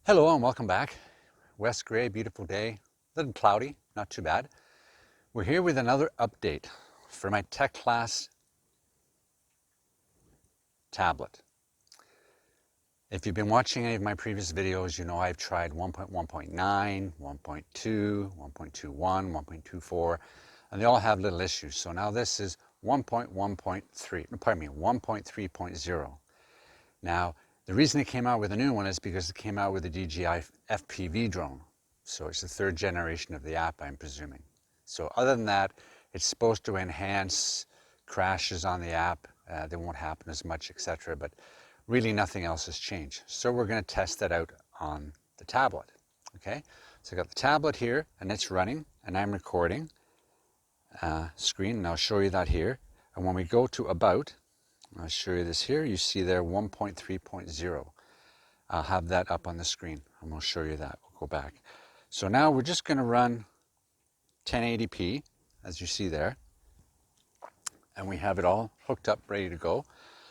Hello and welcome back. West Gray, beautiful day, a little cloudy, not too bad. We're here with another update for my tech class tablet. If you've been watching any of my previous videos, you know I've tried 1.1.9, 1.2, 1.21, 1.24, and they all have little issues. So now this is 1.3.0. Now, the reason it came out with a new one is because it came out with the DJI FPV Drone. So it's the third generation of the app, I'm presuming. So other than that, it's supposed to enhance crashes on the app. They won't happen as much, etc. But really nothing else has changed. So we're going to test that out on the tablet. Okay, so I got the tablet here and it's running and I'm recording screen, and I'll show you that here. And when we go to About, I'll show you this here. You see there 1.3.0. I'll have that up on the screen and we'll show you that. We'll go back. So now we're just going to run 1080p, as you see there. And we have it all hooked up, ready to go.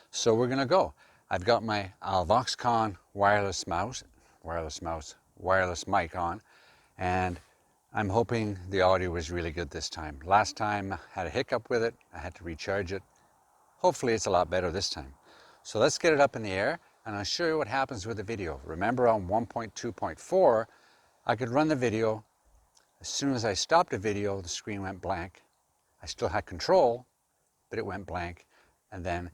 So we're going to go. I've got my Alvoxcon wireless mic on, and I'm hoping the audio was really good this time. Last time I had a hiccup with it. I had to recharge it. Hopefully it's a lot better this time. So let's get it up in the air and I'll show you what happens with the video. Remember on 1.2.4, I could run the video. As soon as I stopped the video, the screen went blank. I still had control, but it went blank, and then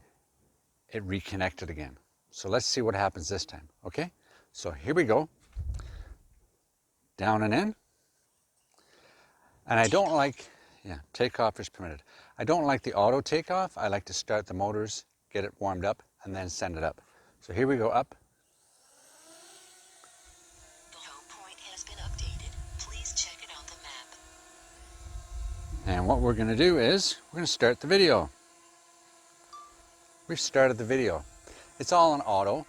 it reconnected again. So let's see what happens this time, okay? So here we go. Down and in. And I don't like, takeoff is permitted. I don't like the auto takeoff. I like to start the motors, get it warmed up, and then send it up. So here we go up. The home point has been updated. Please check it on the map. And what we're going to do is, we're going to start the video. We've started the video. It's all on auto,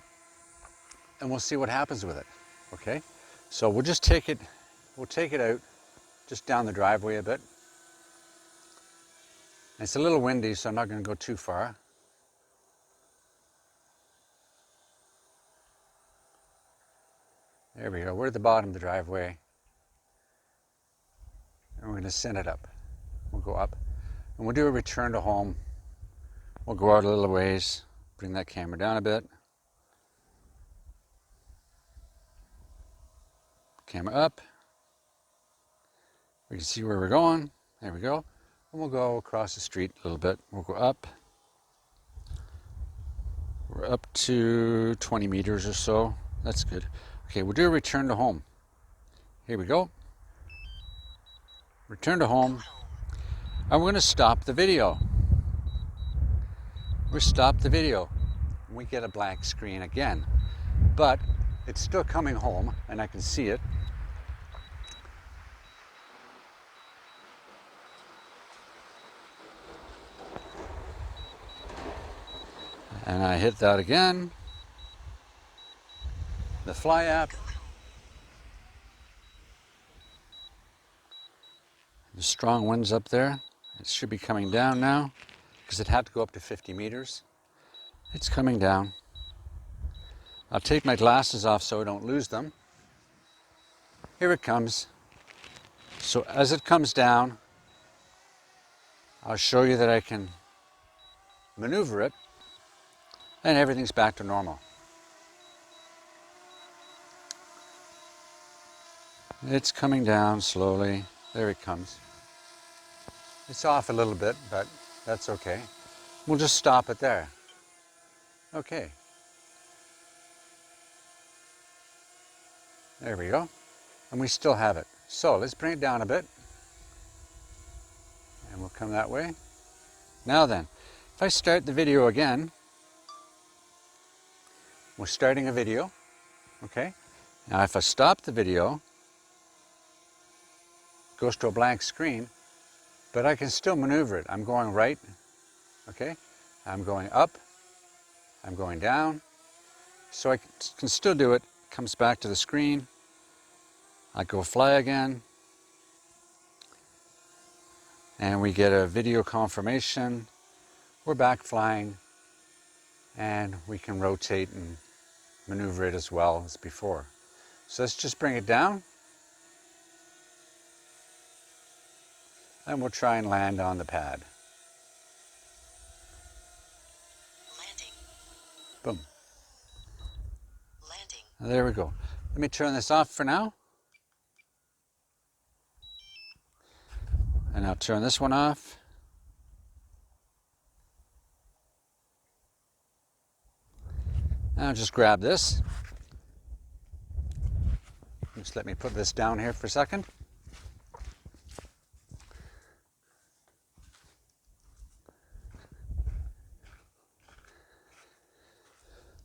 and we'll see what happens with it, okay? So we'll just take it out just down the driveway a bit. It's a little windy, so I'm not going to go too far. There we go. We're at the bottom of the driveway. And we're going to send it up. We'll go up. And we'll do a return to home. We'll go out a little ways. Bring that camera down a bit. Camera up. We can see where we're going. There we go. And we'll go across the street a little bit. We'll go up. We're up to 20 meters or so. That's good. Okay, we'll do a return to home. Here we go. Return to home. And we're going to stop the video. We stop the video. We get a blank screen again. But it's still coming home, and I can see it. And I hit that again. The Fly app. The strong winds up there. It should be coming down now because it had to go up to 50 meters. It's coming down. I'll take my glasses off so I don't lose them. Here it comes. So as it comes down, I'll show you that I can maneuver it. And everything's back to normal. It's coming down slowly. There it comes. It's off a little bit, but that's okay. We'll just stop it there. Okay. There we go. And we still have it. So let's bring it down a bit. And we'll come that way. Now then, if I start the video again, we're starting a video, okay? Now if I stop the video, it goes to a blank screen, but I can still maneuver it. I'm going right, okay? I'm going up, I'm going down, so I can still do it. It comes back to the screen. I go fly again, and we get a video confirmation. We're back flying, and we can rotate and maneuver it as well as before. So let's just bring it down. And we'll try and land on the pad. Landing. Boom. Landing. And there we go. Let me turn this off for now. And I'll turn this one off. And I'll just grab this. Just let me put this down here for a second.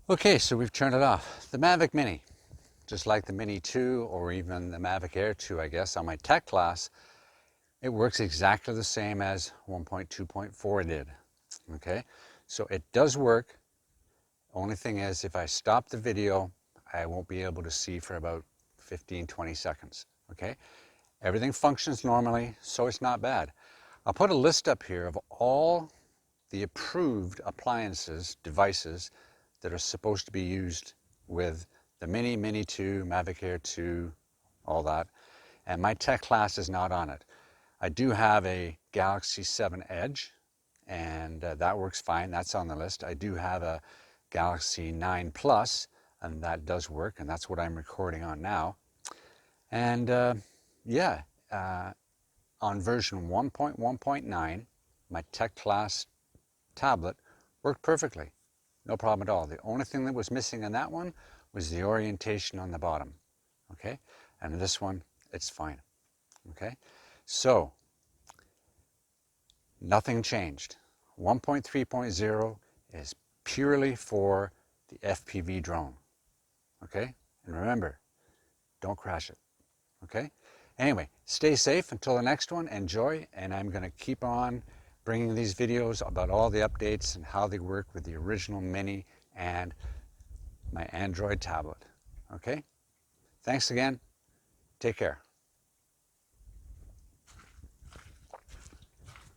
Okay, so we've turned it off. The Mavic Mini, just like the Mini 2 or even the Mavic Air 2, I guess, on my tech class, it works exactly the same as 1.2.4 did. Okay, so it does work. Only thing is, if I stop the video, I won't be able to see for about 15-20 seconds. Okay, everything functions normally, so it's not bad. I'll put a list up here of all the approved appliances, devices, that are supposed to be used with the Mini, Mini 2, Mavic Air 2, all that. And my tech class is not on it. I do have a Galaxy 7 Edge, and that works fine. That's on the list. I do have a Galaxy 9 Plus, and that does work, and that's what I'm recording on now. And on version 1.1.9, my tech class tablet worked perfectly. No problem at all. The only thing that was missing in that one was the orientation on the bottom. Okay? And this one, it's fine. Okay? So, nothing changed. 1.3.0 is purely for the FPV drone. Okay? And remember, don't crash it. Okay? Anyway, stay safe until the next one. Enjoy, and I'm going to keep on bringing these videos about all the updates and how they work with the original Mini and my Android tablet. Okay? Thanks again. Take care.